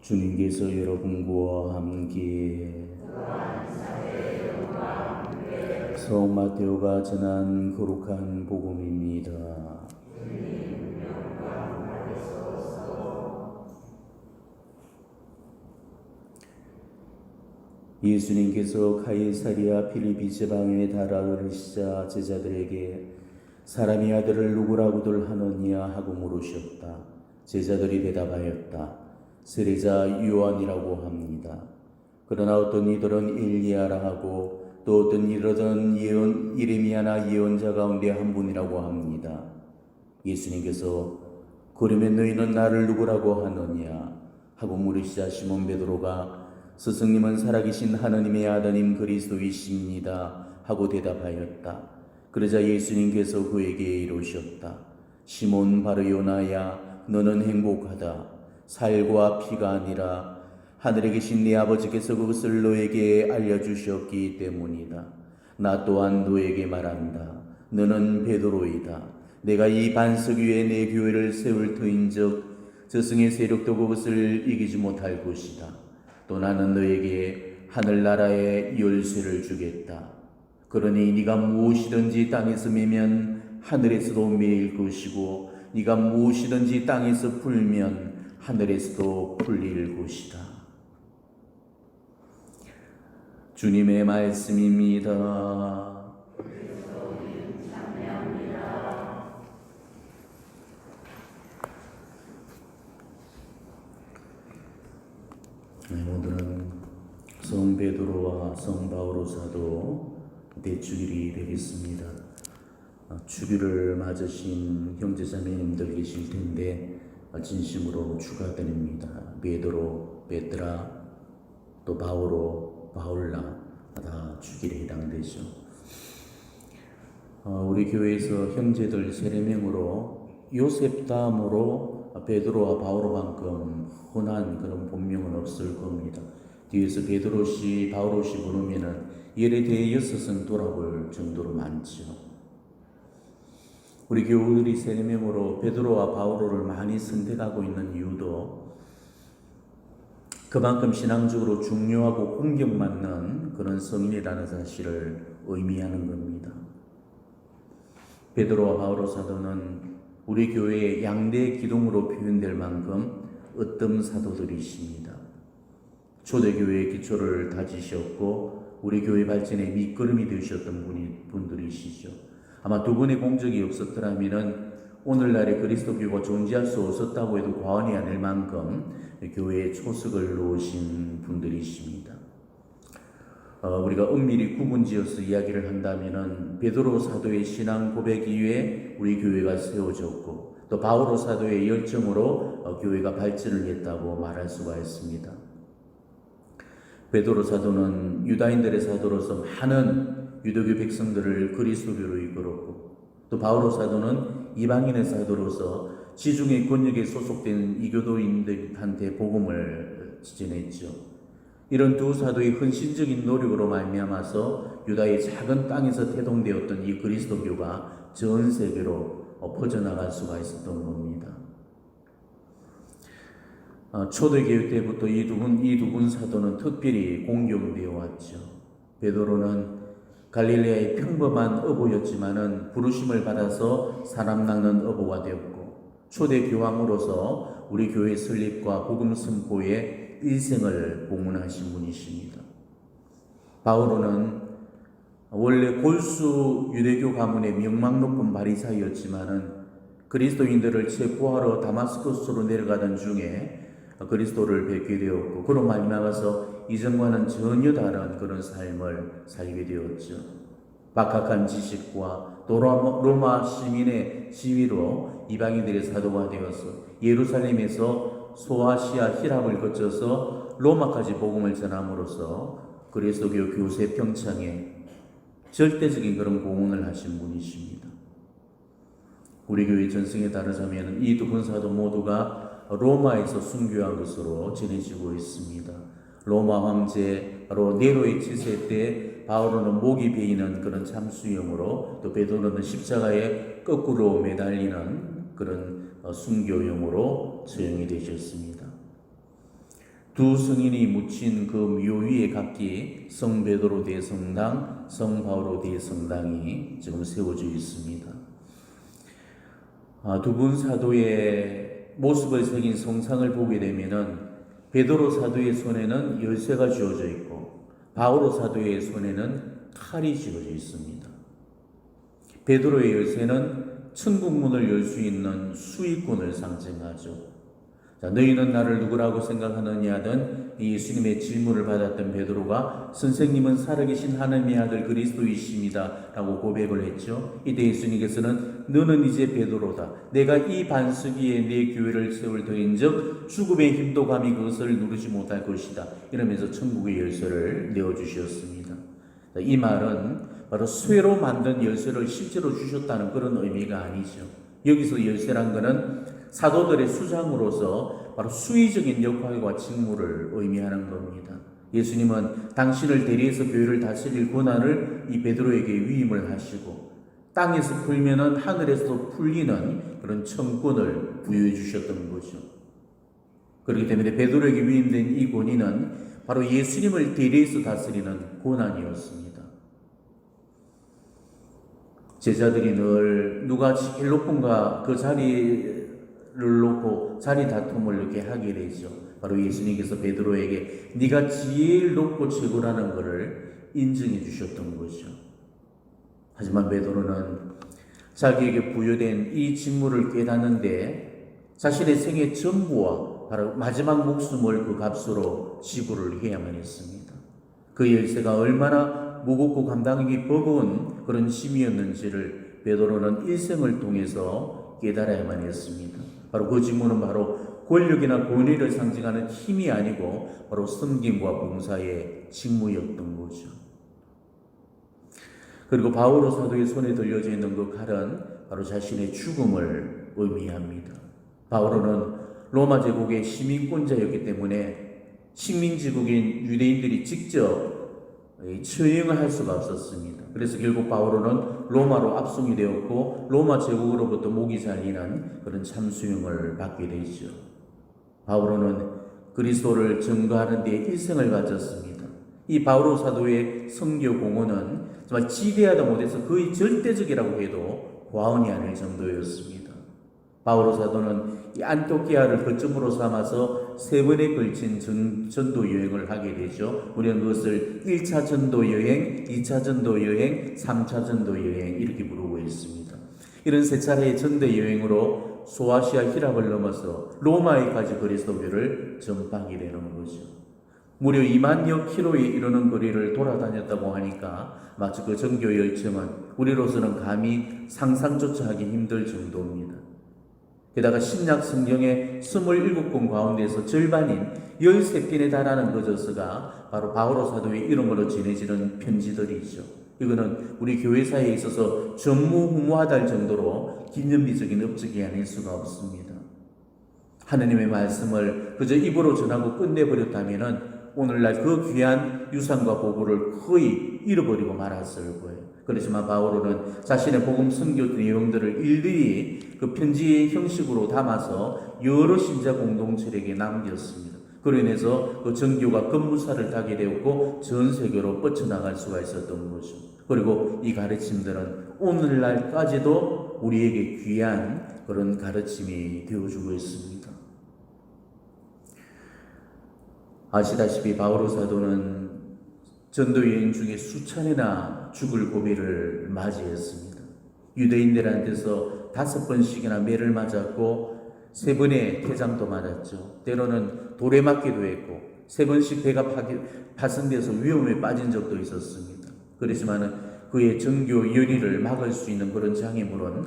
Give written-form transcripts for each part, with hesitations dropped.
주님께서 여러분과 함께 성령 마테오가 전한 거룩한 복음입니다. 예수님께서 가이사리아 필리피 지방에 달아오르시자 제자들에게 사람이 아들을 누구라고들 하느냐 하고 물으셨다. 제자들이 대답하였다. 세례자 요한이라고 합니다. 그러나 어떤 이들은 엘리야라 하고 또 어떤 이들은 예레미야나 예언자 가운데 한 분이라고 합니다. 예수님께서 그러면 너희는 나를 누구라고 하느냐 하고 물으시자 시몬 베드로가 스승님은 살아계신 하느님의 아드님 그리스도이십니다 하고 대답하였다. 그러자 예수님께서 그에게 이르셨다. 시몬 바르요나야, 너는 행복하다. 살과 피가 아니라 하늘에 계신 네 아버지께서 그것을 너에게 알려주셨기 때문이다. 나 또한 너에게 말한다. 너는 베드로이다. 내가 이 반석 위에 내 교회를 세울 터인즉 저승의 세력도 그것을 이기지 못할 것이다. 또 나는 너에게 하늘나라의 열쇠를 주겠다. 그러니 네가 무엇이든지 땅에서 매면 하늘에서도 매일 것이고 네가 무엇이든지 땅에서 풀면 하늘에서도 풀릴 것이다. 주님의 말씀입니다. 오늘은 성 베드로와 성 바오로 사도 대축일이 되겠습니다. 주일을 맞으신 형제자매님들 계실 텐데 진심으로 축하드립니다. 베드로, 베드라, 또 바오로, 바울라 다 주일에 해당되죠. 우리 교회에서 형제들 3명으로 요셉 다음으로 베드로와 바오로만큼 흔한 그런 본명은 없을 겁니다. 뒤에서 베드로시, 바오로시 부르면은 예를 대해 6은 돌아볼 정도로 많죠. 우리 교우들이 3명으로 베드로와 바오로를 많이 선택하고 있는 이유도 그만큼 신앙적으로 중요하고 공격받는 그런 성인이라는 사실을 의미하는 겁니다. 베드로와 바오로 사도는 우리 교회의 양대 기둥으로 표현될 만큼 으뜸 사도들이십니다. 초대교회의 기초를 다지셨고 우리 교회 발전의 밑거름이 되셨던 분들이시죠. 아마 두 분의 공적이 없었더라면 오늘날의 그리스도교가 존재할 수 없었다고 해도 과언이 아닐 만큼 교회에 초석을 놓으신 분들이십니다. 우리가 엄밀히 구분지어서 이야기를 한다면 베드로 사도의 신앙 고백 이후에 우리 교회가 세워졌고 또 바오로 사도의 열정으로 교회가 발전을 했다고 말할 수가 있습니다. 베드로 사도는 유다인들의 사도로서 많은 유대교 백성들을 그리스도교로 이끌었고 또 바오로 사도는 이방인의 사도로서 지중해 권역에 소속된 이교도인들한테 복음을 전했죠. 이런 두 사도의 헌신적인 노력으로 말미암아서 유다의 작은 땅에서 태동되었던 이 그리스도교가 전 세계로 퍼져나갈 수가 있었던 겁니다. 초대교회 때부터 이 두 분 사도는 특별히 공경되어 왔죠. 베드로는 갈릴레아의 평범한 어부였지만은 부르심을 받아서 사람 낚는 어부가 되었고 초대 교황으로서 우리 교회 설립과 복음 선포에 일생을 봉헌하신 분이십니다. 바오로는 원래 골수 유대교 가문의 명망 높은 바리사이였지만은 그리스도인들을 체포하러 다마스커스로 내려가던 중에 그리스도를 뵙게 되었고 그로 말미암아서 이전과는 전혀 다른 그런 삶을 살게 되었죠. 박학한 지식과 또 로마 시민의 지위로 이방인들의 사도가 되어서 예루살렘에서 소아시아 히랍을 거쳐서 로마까지 복음을 전함으로써 그리스도교 교세 평창에 절대적인 그런 공헌을 하신 분이십니다. 우리 교회 전승에 따르자면 이 두 분 사도 모두가 로마에서 순교한 것으로 전해지고 있습니다. 로마 황제 바로 네로의 치세 때 바오로는 목이 베이는 그런 참수형으로 또 베드로는 십자가에 거꾸로 매달리는 그런 순교형으로 처형이 되셨습니다. 두 성인이 묻힌 그 묘 위에 각기 성 베드로 대성당, 성 바오로 대성당이 지금 세워져 있습니다. 두 분 사도의 모습을 새긴 성상을 보게 되면은 베드로 사도의 손에는 열쇠가 쥐어져 있고 바오로 사도의 손에는 칼이 쥐어져 있습니다. 베드로의 열쇠는 천국문을 열 수 있는 수익군을 상징하죠. 자, 너희는 나를 누구라고 생각하느냐던 예수님의 질문을 받았던 베드로가 선생님은 살아계신 하나님의 아들 그리스도이십니다 라고 고백을 했죠. 이때 예수님께서는 너는 이제 베드로다. 내가 이 반석 위에 내 교회를 세울 터인즉 죽음의 힘도 감히 그것을 누르지 못할 것이다. 이러면서 천국의 열쇠를 내어주셨습니다. 자, 이 말은 바로 쇠로 만든 열쇠를 실제로 주셨다는 그런 의미가 아니죠. 여기서 열쇠란 것은 사도들의 수장으로서 바로 수의적인 역할과 직무를 의미하는 겁니다. 예수님은 당신을 대리해서 교회를 다스릴 권한을 이 베드로에게 위임을 하시고 땅에서 풀면은 하늘에서도 풀리는 그런 청권을 부여해 주셨던 거죠. 그렇기 때문에 베드로에게 위임된 이 권위는 바로 예수님을 대리해서 다스리는 권한이었습니다. 제자들이 늘 누가 제일 높은가 그 자리를 놓고 자리 다툼을 이렇게 하게 되죠. 바로 예수님께서 베드로에게 네가 제일 높고 최고라는 것을 인정해 주셨던 거죠. 하지만 베드로는 자기에게 부여된 이 직무를 깨닫는데 자신의 생애 전부와 바로 마지막 목숨을 그 값으로 지불을 해야만 했습니다. 그 열쇠가 얼마나 무겁고 감당하기 버거운 그런 짐이었는지를 베드로는 일생을 통해서 깨달아야만 했습니다. 바로 그 직무는 바로 권력이나 권위를 상징하는 힘이 아니고 바로 섬김과 봉사의 직무였던 거죠. 그리고 바오로 사도의 손에 들려져 있는 그 칼은 바로 자신의 죽음을 의미합니다. 바오로는 로마 제국의 시민권자였기 때문에 식민지국인 유대인들이 직접 처형을 할 수가 없었습니다. 그래서 결국 바오로는 로마로 압송이 되었고 로마 제국으로부터 목이 잘리는 그런 참수형을 받게 되죠. 바오로는 그리스도를 증거하는 데 일생을 바쳤습니다. 이 바오로 사도의 선교 공헌은 정말 지대하다 못해서 거의 절대적이라고 해도 과언이 아닐 정도였습니다. 바오로 사도는 이 안토키아를 거점으로 삼아서 3번에 걸친 전도 여행을 하게 되죠. 우리는 그것을 1차 전도 여행, 2차 전도 여행, 3차 전도 여행 이렇게 부르고 있습니다. 이런 3차례의 전도 여행으로 소아시아 히랍을 넘어서 로마에까지 그리스도교를 전파하게 되는 거죠. 무려 2만여 킬로에 이르는 거리를 돌아다녔다고 하니까 마치 그 전교 열정은 우리로서는 감히 상상조차 하기 힘들 정도입니다. 게다가 신약 성경의 27권 가운데서 절반인 13편에 달하는 그 저서가 바로 바오로 사도의 이름으로 전해지는 편지들이죠. 이거는 우리 교회사에 있어서 전무후무하다 정도로 기념비적인 업적이 아닐 수가 없습니다. 하느님의 말씀을 그저 입으로 전하고 끝내버렸다면 오늘날 그 귀한 유산과 보고를 거의 잃어버리고 말았을 거예요. 그렇지만 바오로는 자신의 복음 선교 내용들을 일일이 그 편지의 형식으로 담아서 여러 신자 공동체에게 남겼습니다. 그로 인해서 그 전교가 급무사를 타게 되었고 전 세계로 뻗쳐나갈 수가 있었던 거죠. 그리고 이 가르침들은 오늘날까지도 우리에게 귀한 그런 가르침이 되어주고 있습니다. 아시다시피 바오로 사도는 전도 여행 중에 수차례나 죽을 고비를 맞이했습니다. 유대인들한테서 5번씩이나 매를 맞았고 3번의 태장도 맞았죠. 때로는 돌에 맞기도 했고 3번씩 배가 파손돼서 위험에 빠진 적도 있었습니다. 그렇지만 그의 전교 열의를 막을 수 있는 그런 장애물은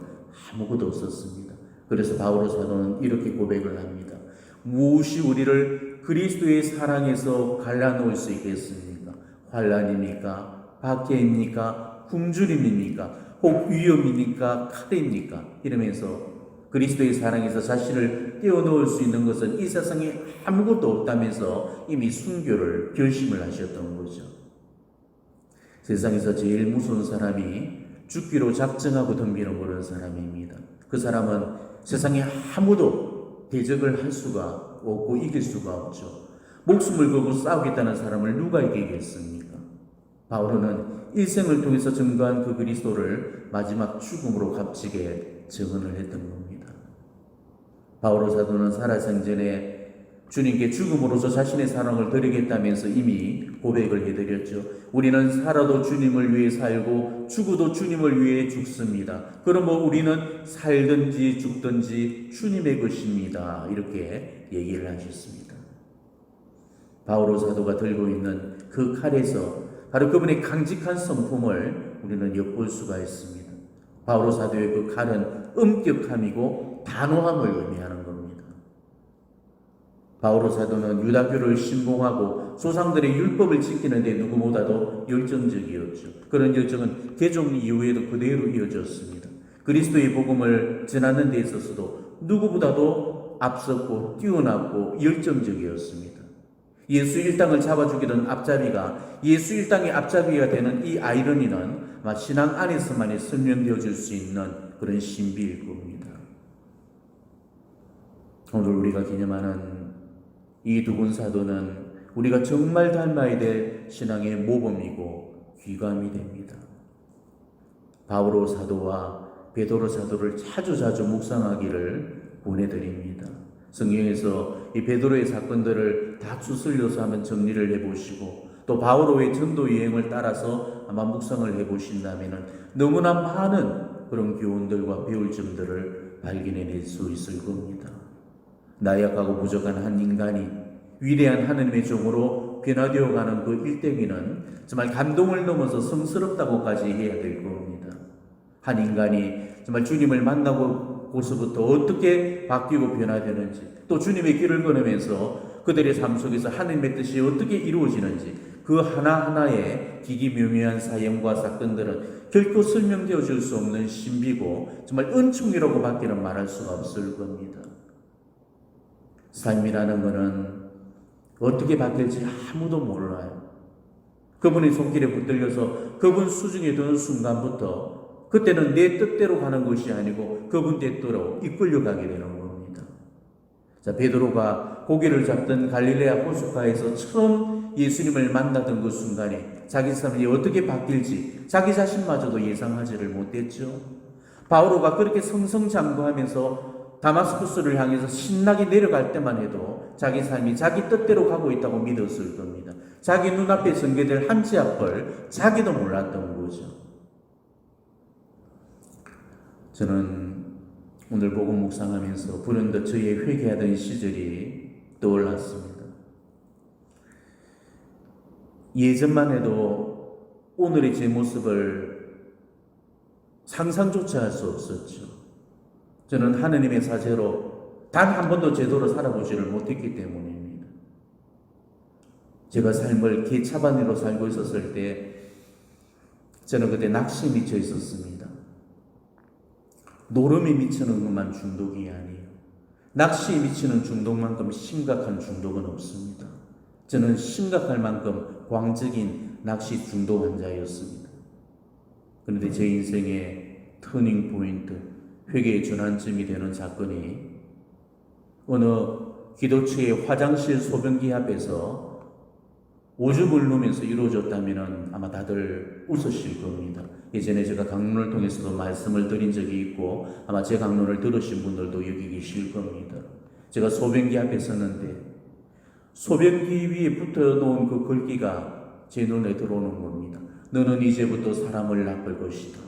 아무것도 없었습니다. 그래서 바오로 사도는 이렇게 고백을 합니다. 무엇이 우리를 그리스도의 사랑에서 갈라놓을 수 있겠습니까? 환난입니까? 박해입니까? 굶주림입니까? 혹 위험입니까? 칼입니까? 이러면서 그리스도의 사랑에서 자신을 떼어놓을 수 있는 것은 이 세상에 아무것도 없다면서 이미 순교를 결심을 하셨던 거죠. 세상에서 제일 무서운 사람이 죽기로 작정하고 덤비는 그런 사람입니다. 그 사람은 세상에 아무도 대적을 할 수가 없고 이길 수가 없죠. 목숨을 걸고 싸우겠다는 사람을 누가 이기겠습니까? 바울은 일생을 통해서 증거한 그 그리스도를 마지막 죽음으로 값지게 증언을 했던 겁니다. 바울 사도는 살아생전에 주님께 죽음으로써 자신의 사랑을 드리겠다면서 이미 고백을 해드렸죠. 우리는 살아도 주님을 위해 살고 죽어도 주님을 위해 죽습니다. 그러므로 우리는 살든지 죽든지 주님의 것입니다. 이렇게 얘기를 하셨습니다. 바울 사도가 들고 있는 그 칼에서 바로 그분의 강직한 성품을 우리는 엿볼 수가 있습니다. 바울 사도의 그 칼은 엄격함이고 단호함을 의미하는 겁니다. 바울 사도는 유다교를 신봉하고 조상들의 율법을 지키는 데 누구보다도 열정적이었죠. 그런 열정은 개종 이후에도 그대로 이어졌습니다. 그리스도의 복음을 전하는 데 있어서도 누구보다도 앞섰고 뛰어났고 열정적이었습니다. 예수 일당을 잡아주기던 앞잡이가 예수 일당의 앞잡이가 되는 이 아이러니는 신앙 안에서만이 설명되어질 수 있는 그런 신비일 겁니다. 오늘 우리가 기념하는 이 두 분 사도는 우리가 정말 닮아야 될 신앙의 모범이고 귀감이 됩니다. 바오로 사도와 베드로 사도를 자주자주 묵상하기를 권해드립니다. 성경에서 이 베드로의 사건들을 다 추슬려서 한번 정리를 해보시고 또 바오로의 전도 여행을 따라서 아마 묵상을 해보신다면 너무나 많은 그런 교훈들과 배울 점들을 발견해낼 수 있을 겁니다. 나약하고 부족한 한 인간이 위대한 하나님의 종으로 변화되어가는 그 일대기는 정말 감동을 넘어서 성스럽다고까지 해야 될 겁니다. 한 인간이 정말 주님을 만나고서부터 어떻게 바뀌고 변화되는지, 또 주님의 길을 걸으면서 그들의 삶 속에서 하나님의 뜻이 어떻게 이루어지는지, 그 하나하나의 기기묘묘한 사연과 사건들은 결코 설명되어 줄 수 없는 신비고 정말 은총이라고 밖에는 말할 수가 없을 겁니다. 삶이라는 것은 어떻게 바뀔지 아무도 몰라요. 그분의 손길에 붙들려서 그분 수중에 드는 순간부터 그때는 내 뜻대로 가는 것이 아니고 그분 뜻대로 이끌려가게 되는 겁니다. 자, 베드로가 고기를 잡던 갈릴레아 호숫가에서 처음 예수님을 만나던 그 순간에 자기 삶이 어떻게 바뀔지 자기 자신마저도 예상하지를 못했죠. 바오로가 그렇게 성성장구하면서 다마스쿠스를 향해서 신나게 내려갈 때만 해도 자기 삶이 자기 뜻대로 가고 있다고 믿었을 겁니다. 자기 눈앞에 전개될 한 치 앞을 자기도 몰랐던 거죠. 저는 오늘 복음 묵상하면서 불현듯 저의 회개하던 시절이 떠올랐습니다. 예전만 해도 오늘의 제 모습을 상상조차 할 수 없었죠. 저는 하느님의 사제로 단 한 번도 제대로 살아보지를 못했기 때문입니다. 제가 삶을 개차반으로 살고 있었을 때 저는 그때 낚시에 미쳐 있었습니다. 노름에 미치는 것만 중독이 아니에요. 낚시에 미치는 중독만큼 심각한 중독은 없습니다. 저는 심각할 만큼 광적인 낚시 중독 환자였습니다. 그런데 제 인생의 터닝 포인트, 회개의 전환점이 되는 사건이 어느 기도처의 화장실 소변기 앞에서 오줌을 누면서 이루어졌다면 아마 다들 웃으실 겁니다. 예전에 제가 강론을 통해서도 말씀을 드린 적이 있고 아마 제 강론을 들으신 분들도 여기 계실 겁니다. 제가 소변기 앞에 섰는데 소변기 위에 붙어놓은 그 글귀가 제 눈에 들어오는 겁니다. 너는 이제부터 사람을 낚을 것이다.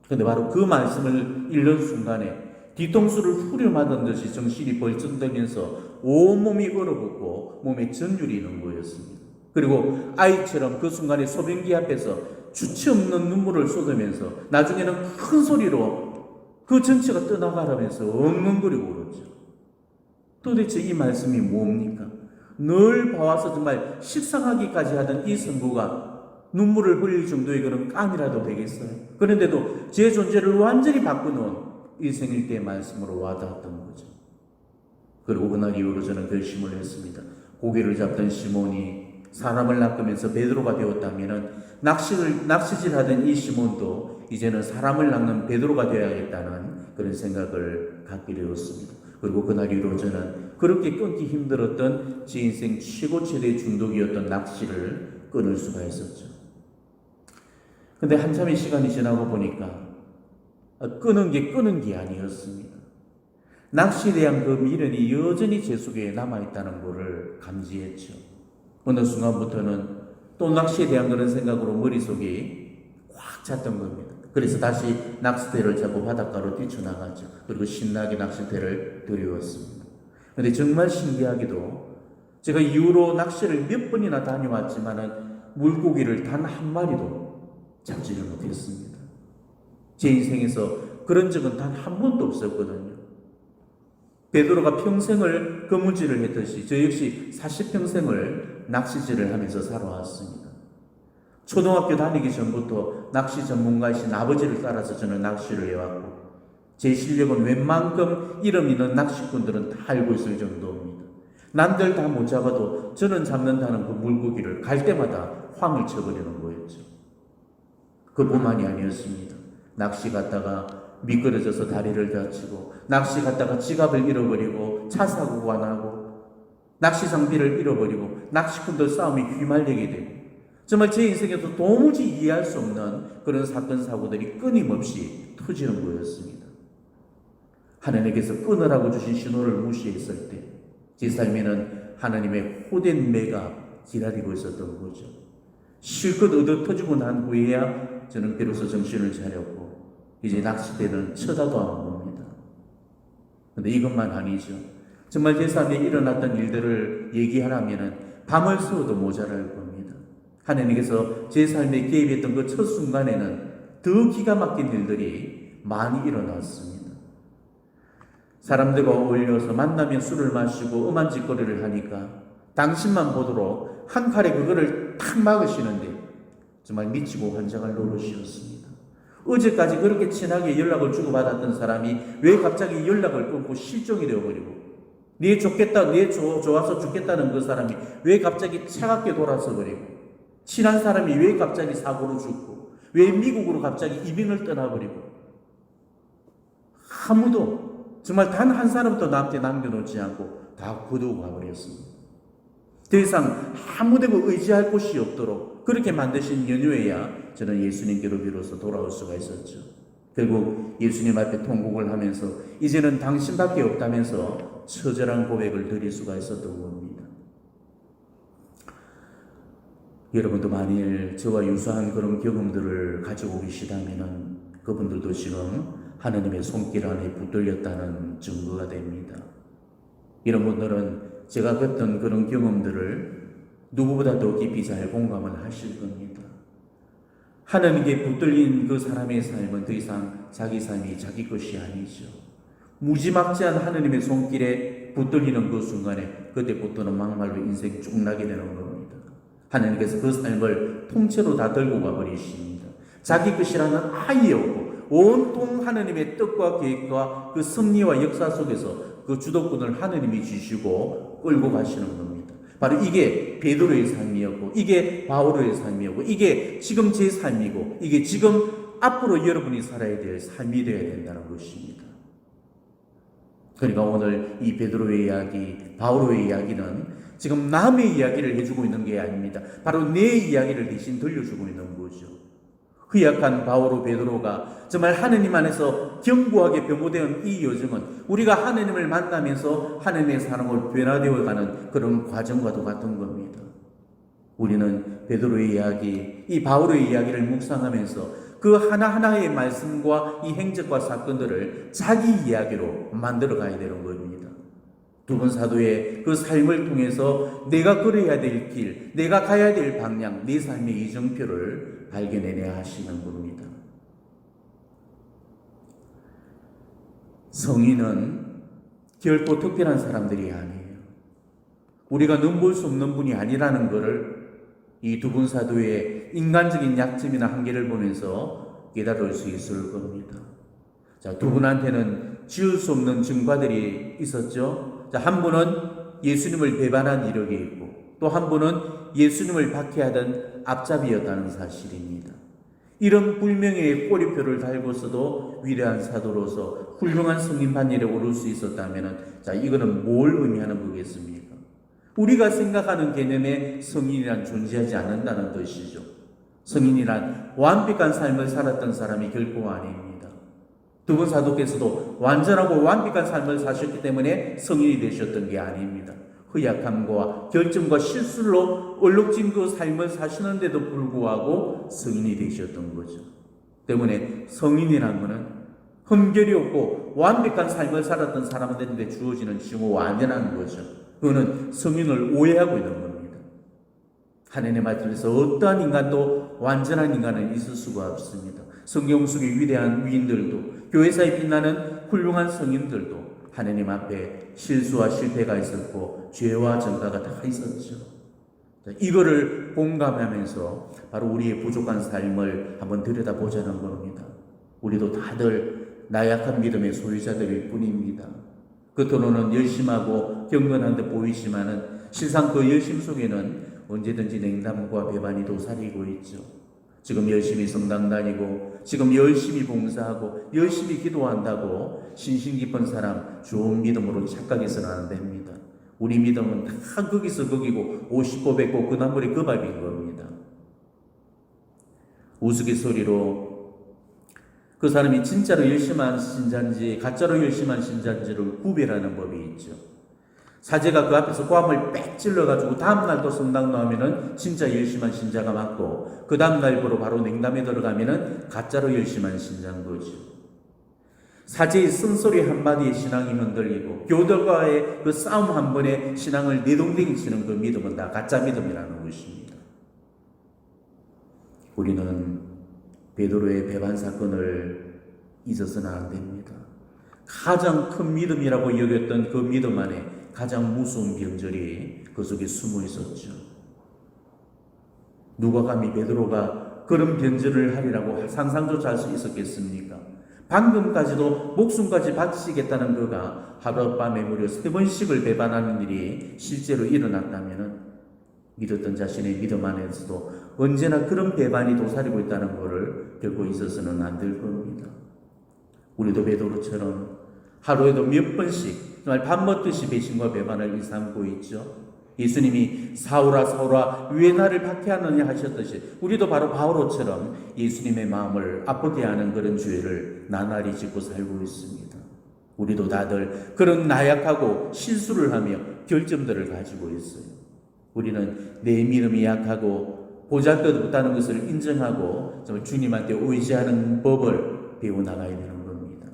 근데 바로 그 말씀을 읽는 순간에 뒤통수를 후려맞은 듯이 정신이 벌쩍 들면서 온몸이 얼어붙고 몸에 전율이 있는 거였습니다. 그리고 아이처럼 그 순간에 소변기 앞에서 주체 없는 눈물을 쏟으면서 나중에는 큰 소리로 그 전체가 떠나가라면서 엉엉거리고 울었죠. 도대체 이 말씀이 뭡니까? 늘 봐와서 정말 식상하기까지 하던 이 성부가 눈물을 흘릴 정도의 그런 깡이라도 되겠어요? 그런데도 제 존재를 완전히 바꾸는 일생일 때의 말씀으로 와닿았던 거죠. 그리고 그날 이후로 저는 결심을 했습니다. 고기를 잡던 시몬이 사람을 낚으면서 베드로가 되었다면 낚시질하던 이 시몬도 이제는 사람을 낚는 베드로가 되어야겠다는 그런 생각을 갖게 되었습니다. 그리고 그날 이후로 저는 그렇게 끊기 힘들었던 제 인생 최고의 중독이었던 낚시를 끊을 수가 있었죠. 근데 한참의 시간이 지나고 보니까 끄는 게 아니었습니다. 낚시에 대한 그 미련이 여전히 제 속에 남아있다는 것을 감지했죠. 어느 순간부터는 또 낚시에 대한 그런 생각으로 머릿속이 꽉 찼던 겁니다. 그래서 다시 낚싯대를 잡고 바닷가로 뛰쳐나갔죠. 그리고 신나게 낚싯대를 들이웠습니다. 그런데 정말 신기하게도 제가 이후로 낚시를 몇 번이나 다녀왔지만은 물고기를 단 한 마리도 잡지를 못했습니다. 제 인생에서 그런 적은 단 한 번도 없었거든요. 베드로가 평생을 거무질을 했듯이 저 역시 40평생을 낚시질을 하면서 살아왔습니다. 초등학교 다니기 전부터 낚시 전문가이신 아버지를 따라서 저는 낚시를 해왔고 제 실력은 웬만큼 이름 있는 낚시꾼들은 다 알고 있을 정도입니다. 남들 다 못 잡아도 저는 잡는다는 그 물고기를 갈 때마다 황을 쳐버리는 거였죠. 그뿐만이 아니었습니다. 낚시 갔다가 미끄러져서 다리를 다치고, 낚시 갔다가 지갑을 잃어버리고, 차 사고가 나고, 낚시 장비를 잃어버리고, 낚시꾼들 싸움이 휘말리게 되고, 정말 제 인생에서 도무지 이해할 수 없는 그런 사건 사고들이 끊임없이 터지는 거였습니다. 하나님께서 끊으라고 주신 신호를 무시했을 때 제 삶에는 하나님의 호된 매가 기다리고 있었던 거죠. 실컷 얻어 터지고 난 후에야 저는 비로소 정신을 차렸고 이제 낚싯대는 쳐다도 안 봅니다. 그런데 이것만 아니죠. 정말 제 삶에 일어났던 일들을 얘기하라면 밤을 새워도 모자랄 겁니다. 하나님께서 제 삶에 개입했던 그 첫 순간에는 더 기가 막힌 일들이 많이 일어났습니다. 사람들과 어울려서 만나면 술을 마시고 엄한 짓거리를 하니까 당신만 보도록 한 칼에 그거를 탁 막으시는데 정말 미치고 환장할 노릇이었습니다. 어제까지 그렇게 친하게 연락을 주고받았던 사람이 왜 갑자기 연락을 끊고 실종이 되어버리고 네 좋겠다, 네 좋아서 죽겠다는 그 사람이 왜 갑자기 차갑게 돌아서 버리고 친한 사람이 왜 갑자기 사고로 죽고 왜 미국으로 갑자기 이민을 떠나버리고 아무도 정말 단 한 사람도 나한테 남겨놓지 않고 다 거두고 가버렸습니다. 더 이상 아무데도 의지할 곳이 없도록 그렇게 만드신 연후에야 저는 예수님께로 비로소 돌아올 수가 있었죠. 결국 예수님 앞에 통곡을 하면서 이제는 당신밖에 없다면서 처절한 고백을 드릴 수가 있었던 겁니다. 여러분도 만일 저와 유사한 그런 경험들을 가지고 계시다면 그분들도 지금 하나님의 손길 안에 붙들렸다는 증거가 됩니다. 이런 분들은 제가 겪던 그런 경험들을 누구보다 더 깊이 잘 공감을 하실 겁니다. 하나님께 붙들린 그 사람의 삶은 더 이상 자기 삶이 자기 것이 아니죠. 무지막지한 하나님의 손길에 붙들리는 그 순간에 그때부터는 막말로 인생이 쭉 나게 되는 겁니다. 하나님께서 그 삶을 통째로 다 들고 가버리십니다. 자기 것이라는 아예 없고 온통 하나님의 뜻과 계획과 그 섭리와 역사 속에서 그 주도권을 하나님이 주시고 끌고 가시는 겁니다. 바로 이게 베드로의 삶이었고 이게 바오로의 삶이었고 이게 지금 제 삶이고 이게 지금 앞으로 여러분이 살아야 될 삶이 되어야 된다는 것입니다. 그러니까 오늘 이 베드로의 이야기, 바오로의 이야기는 지금 남의 이야기를 해주고 있는 게 아닙니다. 바로 내 이야기를 대신 들려주고 있는 거죠. 허약한 바오로 베드로가 정말 하느님 안에서 견고하게 변모되는 이 여정은 우리가 하느님을 만나면서 하느님의 사랑을 변화되어가는 그런 과정과도 같은 겁니다. 우리는 베드로의 이야기, 이 바오로의 이야기를 묵상하면서 그 하나하나의 말씀과 이 행적과 사건들을 자기 이야기로 만들어 가야 되는 겁니다. 두 분 사도의 그 삶을 통해서 내가 걸어야 될 길, 내가 가야 될 방향, 내 삶의 이정표를 발견해내야 하시는 겁니다. 성인은 결코 특별한 사람들이 아니에요. 우리가 넘볼 수 없는 분이 아니라는 것을 이 두 분 사도의 인간적인 약점이나 한계를 보면서 깨달을 수 있을 겁니다. 자, 두 분한테는 지을 수 없는 증거들이 있었죠. 자, 한 분은 예수님을 배반한 이력이 있고 또 한 분은 예수님을 박해하던 앞잡이였다는 사실입니다. 이런 불명예의 꼬리표를 달고서도 위대한 사도로서 훌륭한 성인 반열에 오를 수 있었다면, 자, 이거는 뭘 의미하는 거겠습니까? 우리가 생각하는 개념의 성인이란 존재하지 않는다는 뜻이죠. 성인이란 완벽한 삶을 살았던 사람이 결코 아닙니다. 두 분 사도께서도 완전하고 완벽한 삶을 사셨기 때문에 성인이 되셨던 게 아닙니다. 허약함과 결점과 실수로 얼룩진 그 삶을 사시는데도 불구하고 성인이 되셨던 거죠. 때문에 성인이라는 것은 흠결이 없고 완벽한 삶을 살았던 사람들한테 주어지는 칭호가 아니라는 거죠. 그거는 성인을 오해하고 있는 겁니다. 하나님의 말씀에서 어떠한 인간도 완전한 인간은 있을 수가 없습니다. 성경 속의 위대한 위인들도, 교회사에 빛나는 훌륭한 성인들도 하나님 앞에 실수와 실패가 있었고 죄와 전가가 다 있었죠. 이거를 공감하면서 바로 우리의 부족한 삶을 한번 들여다보자는 겁니다. 우리도 다들 나약한 믿음의 소유자들일 뿐입니다. 겉으로는 열심하고 경건한 듯 보이지만은 실상 그 열심 속에는 언제든지 냉담과 배반이 도사리고 있죠. 지금 열심히 성당 다니고, 지금 열심히 봉사하고, 열심히 기도한다고 신심 깊은 사람 좋은 믿음으로 착각해서는 안 됩니다. 우리 믿음은 다 거기서 거기고 50고 100고 그 나물이 그 밥인 겁니다. 우스갯소리로 그 사람이 진짜로 열심한 신자인지 가짜로 열심한 신자인지를 구별하는 법이 있죠. 사제가 그 앞에서 꽐을 빽 찔러가지고 다음날 또 성당 나오면은 진짜 열심한 신자가 맞고, 그 다음날부로 바로 냉담에 들어가면은 가짜로 열심한 신자인 거죠. 사제의 쓴소리 한마디에 신앙이 흔들리고, 교들과의 그 싸움 한 번에 신앙을 내동댕이 치는 그 믿음은 다 가짜 믿음이라는 것입니다. 우리는 베드로의 배반 사건을 잊어서는 안 됩니다. 가장 큰 믿음이라고 여겼던 그 믿음 안에 가장 무서운 병절이 그 속에 숨어 있었죠. 누가 감히 베드로가 그런 병절을 하리라고 상상조차 할 수 있었겠습니까? 방금까지도 목숨까지 바치겠다는 그가 하룻밤에 무려 3번씩을 배반하는 일이 실제로 일어났다면 믿었던 자신의 믿음 안에서도 언제나 그런 배반이 도사리고 있다는 것을 결코 있어서는 안 될 겁니다. 우리도 베드로처럼 하루에도 몇 번씩 정말 밥 먹듯이 배신과 배반을 일삼고 있죠. 예수님이 사울아 사울아 왜 나를 박해하느냐 하셨듯이 우리도 바로 바오로처럼 예수님의 마음을 아프게 하는 그런 죄를 나날이 짓고 살고 있습니다. 우리도 다들 그런 나약하고 실수를 하며 결점들을 가지고 있어요. 우리는 내 믿음이 약하고 보잘것없다는 것을 인정하고 주님한테 의지하는 법을 배워나가야 되는 겁니다.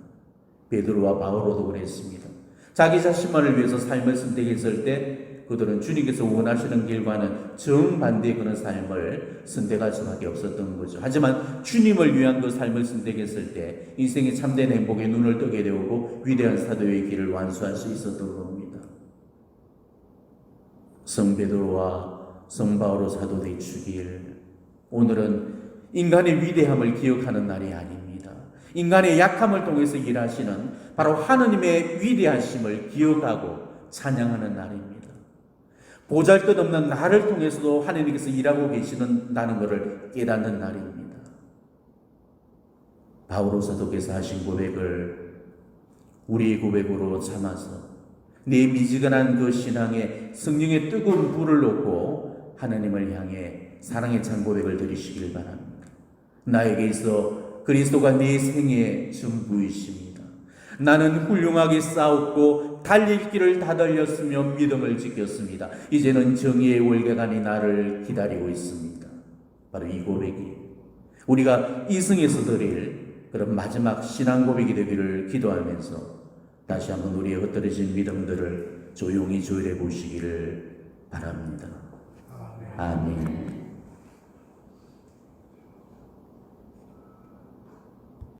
베드로와 바오로도 그랬습니다. 자기 자신만을 위해서 삶을 선택했을 때 그들은 주님께서 원하시는 길과는 정반대의 그런 삶을 선택할 수밖에 없었던 거죠. 하지만 주님을 위한 그 삶을 선택했을 때 인생의 참된 행복에 눈을 뜨게 되고 위대한 사도의 길을 완수할 수 있었던 겁니다. 성 베드로와 성 바오로 사도들이 주길, 오늘은 인간의 위대함을 기억하는 날이 아닙니다. 인간의 약함을 통해서 일하시는 바로 하느님의 위대하심을 기억하고 찬양하는 날입니다. 보잘것없는 나를 통해서도 하나님께서 일하고 계시는다는 것을 깨닫는 날입니다. 바오로 사도께서 하신 고백을 우리의 고백으로 삼아서 내 미지근한 그 신앙에 성령의 뜨거운 불을 놓고 하나님을 향해 사랑의 찬 고백을 드리시길 바랍니다. 나에게 있어 그리스도가 내 생애의 전부이십니다. 나는 훌륭하게 싸웠고 달릴 길을 다 달렸으며 믿음을 지켰습니다. 이제는 정의의 월계관이 나를 기다리고 있습니다. 바로 이 고백이 우리가 이승에서 드릴 그런 마지막 신앙 고백이 되기를 기도하면서 다시 한번 우리의 흩어진 믿음들을 조용히 조율해 보시기를 바랍니다. 아멘.